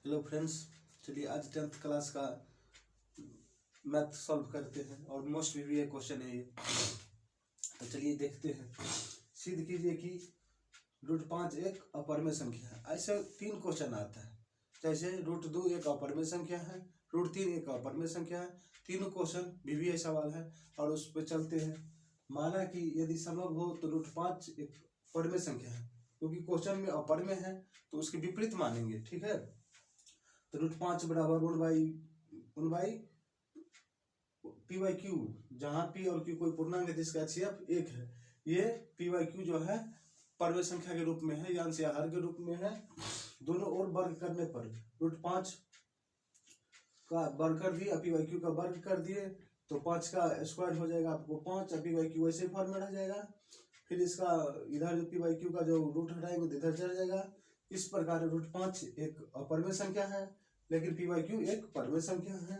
Hello friends, चलिए आज 10th class का मैथ सॉल्व करते हैं और मोस्ट भी क्वेश्चन है ये। तो चलिए देखते हैं। सिद्ध कीजिए कि √5 एक अपरिमेय संख्या है। ऐसे 3 क्वेश्चन आता है, जैसे √2 एक अपरिमेय संख्या है, √3 एक अपरिमेय संख्या है। तीनों क्वेश्चन भी सवाल है और उस पर चलते हैं। माना कि यदि संभव हो तो √5 एक परिमेय संख्या है, क्योंकि क्वेश्चन में अपरिमेय है तो उसके विपरीत मानेंगे। ठीक है, तो √5 बराबर 1/p/q, जहाँ p और q कोई पूर्णांक है जिसका HCF 1 है। ये p/q जो है परिमेय संख्या के रूप में है, यानी से हर के रूप में है। दोनों ओर वर्ग करने पर √5 का वर्ग कर दिए, p/q का वर्ग कर दिए तो 5 का स्क्वायर हो जाएगा आपको 5, p/q वैसे फॉर्म में रह जाएगा। फिर इसका इधर p/q का जो रूट हटाएंगे तो इधर चल जाएगा। इस प्रकार √5 एक अपरिमेय संख्या है, लेकिन p/q एक परिमेय संख्या है।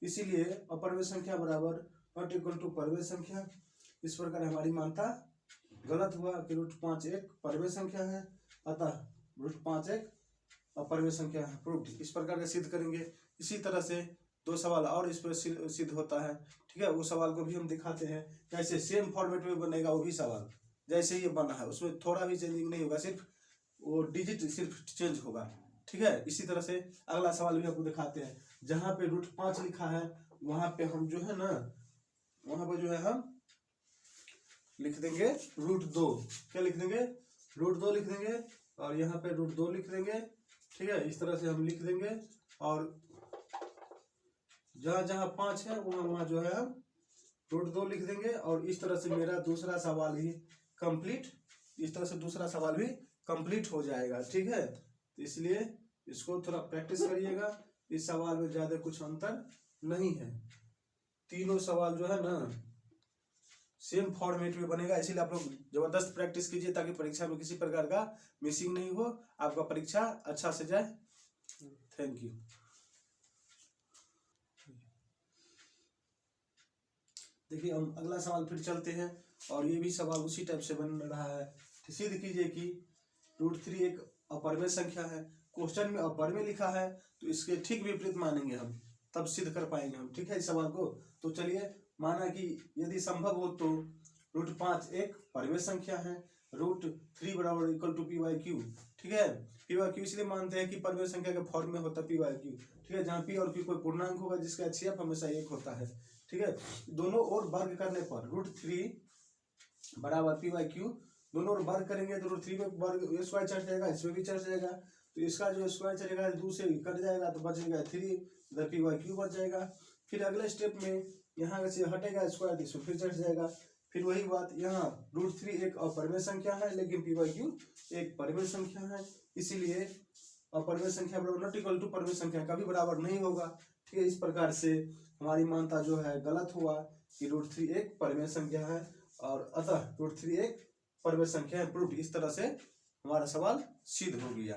इसीलिए अपरिमेय संख्या बराबर नॉट इक्वल टू परिमेय संख्या। इस प्रकार हमारी मानता गलत हुआ कि √5 एक परिमेय संख्या है, अतः √5 एक अपरिमेय संख्या है। प्रूफ इस प्रकार का सिद्ध करेंगे। इसी तरह से 2 सवाल और इस पर सिद्ध होता है। ठीक है, वो सवाल को भी हम दिखाते हैं कैसे सेम फॉर्मेट में बनेगा। वो भी सवाल जैसे ये बना है उसमें थोड़ा भी चेंजिंग नहीं होगा, सिर्फ वो डिजिट सिर्फ चेंज होगा। ठीक है, इसी तरह से अगला सवाल भी आपको दिखाते हैं। जहाँ पे √5 लिखा है वहां पे हम जो है ना, वहां पे जो है हम लिख देंगे √2। क्या लिख देंगे? √2 लिख देंगे और यहाँ पे √2 लिख देंगे। ठीक है, इस तरह से हम लिख देंगे और जहाँ जहाँ 5 है वहाँ वहाँ जो है हम √2 लिख देंगे। और इस तरह से मेरा दूसरा सवाल ही कंप्लीट, इस तरह से दूसरा सवाल भी कंप्लीट हो जाएगा। ठीक है, तो इसलिए इसको थोड़ा प्रैक्टिस करिएगा। इस सवाल में ज्यादा कुछ अंतर नहीं है, तीनों सवाल जो है ना सेम फॉर्मेट में बनेगा। इसीलिए आप लोग जबरदस्त प्रैक्टिस कीजिए ताकि परीक्षा में किसी प्रकार का मिसिंग नहीं हो, आपका परीक्षा अच्छा से जाए। Thank you. देखिए हम अगला सवाल फिर चलते हैं और ये भी सवाल उसी टाइप से बन रहा है। सिद्ध कीजिए कि √3 एक अपरिमेय संख्या है। क्वेश्चन में अपरिमेय लिखा है तो इसके ठीक विपरीत मानेंगे हम, तब सिद्ध कर पाएंगे हम। ठीक है, इस सवाल को तो चलिए, माना कि यदि संभव हो तो √5 एक परिमेय संख्या है, √3 बराबर इक्वल टू p/q। ठीक है, p/q इसलिए मानते हैं कि परिमेय संख्या के फॉर्म में होता है p/q। ठीक है, जहाँ p और q कोई पूर्णांक होगा जिसका HCF हमेशा 1 होता है। ठीक है, दोनों ओर वर्ग करने पर √3 बराबर p/q, दोनों ओर वर्ग करेंगे तो √3 में वर्ग स्क्वायर चढ़ जाएगा, इसमें भी चढ़ जाएगा, तो इसका जो स्क्वायर चलेगा 2 से कट जाएगा तो बचेगा 3, इधर p/q बच जाएगा। फिर अगले स्टेप में यहाँ से हटेगा स्क्वायर, इसमें फिर चढ़ जाएगा। फिर वही बात यहाँ √3 एक अपरिमेय संख्या है, लेकिन p/q एक परिमेय संख्या है। इसीलिए अपरिमेय संख्या बराबर नॉट इक्वल टू परिमेय संख्या कभी बराबर नहीं होगा। ठीक है, इस प्रकार से हमारी मानता जो है गलत हुआ कि √3 एक परिमेय संख्या है और अतः √3 एक परिमेय संख्या है। प्रूफ इस तरह से हमारा सवाल सिद्ध हो गया।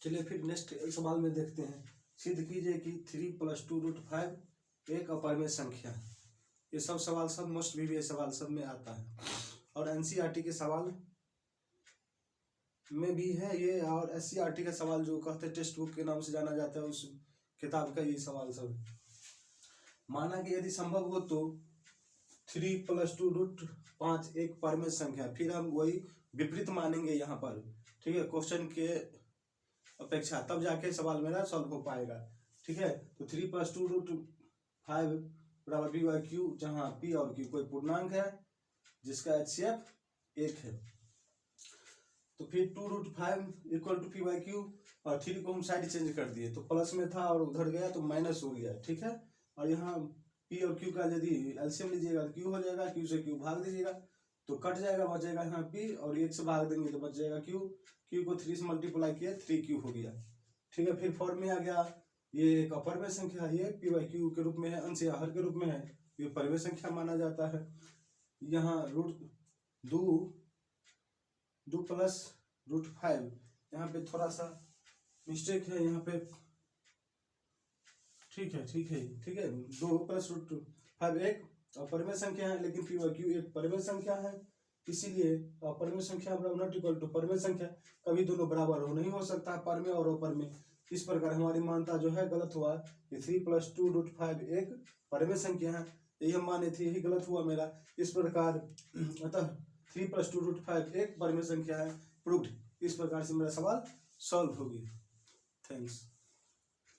चलिए फिर नेक्स्ट सवाल में देखते हैं। सिद्ध कीजिए कि 3 + 2 √5 एक अपरिमेय संख्या है। ये सब सवाल सब मोस्ट भी सवाल सब में आता है और NCERT के सवाल में भी है ये, और SCERT का सवाल जो कहते हैं टेक्स्ट बुक के नाम से जाना जाता है उस किताब का ये सवाल सब। माना कि यदि संभव हो तो 3 + 2 √5 एक परिमेय संख्या, फिर हम वही विपरीत मानेंगे यहाँ पर। ठीक है, क्वेश्चन के अपेक्षा, तब जाके सवाल मेरा सॉल्व हो पाएगा। ठीक है, तो 3 + 2 √5 बराबर p/q, जहाँ p और q कोई पूर्णांक है जिसका HCF 1 है। तो फिर 2 √5 इक्वल टू p/q और 3 को हम साइड चेंज कर दिए तो प्लस में था और उधर गया तो माइनस हो गया। ठीक है, और यहाँ p और q का यदि एलसीएम लीजिएगा तो q हो जाएगा, q से q भाग दीजिएगा तो कट जाएगा, बचेगा यहाँ p, और 1 से भाग देंगे तो बच जाएगा q को 3 से मल्टीप्लाई किया 3q हो गया। ठीक है, फिर फॉर्म में आ गया। ये एक अपरिमेय संख्या है, ये p/q के रूप में है, अंश या हर के रूप में है, ये परिमेय संख्या माना जाता है। यहाँ √2 + √5, यहाँ पे थोड़ा सा मिस्टेक है यहाँ पे। ठीक है 2 + √5 एक अपरिमेय संख्या है, लेकिन p/q एक परिमेय संख्या है। इसीलिए परमेय संख्या नॉट इक्वल टू परमेय संख्या, कभी दोनों बराबर हो नहीं हो सकता परमेय और अपरमेय। इस प्रकार हमारी मान्यता जो है गलत हुआ कि 3+2√5 एक परमेय संख्या है, यही हम माने थे, यही गलत हुआ मेरा। इस प्रकार अतः 3+2√5 एक परमेय संख्या है, प्रूव्ड। इस प्रकार से मेरा सवाल सॉल्व हो गया। थैंक्स।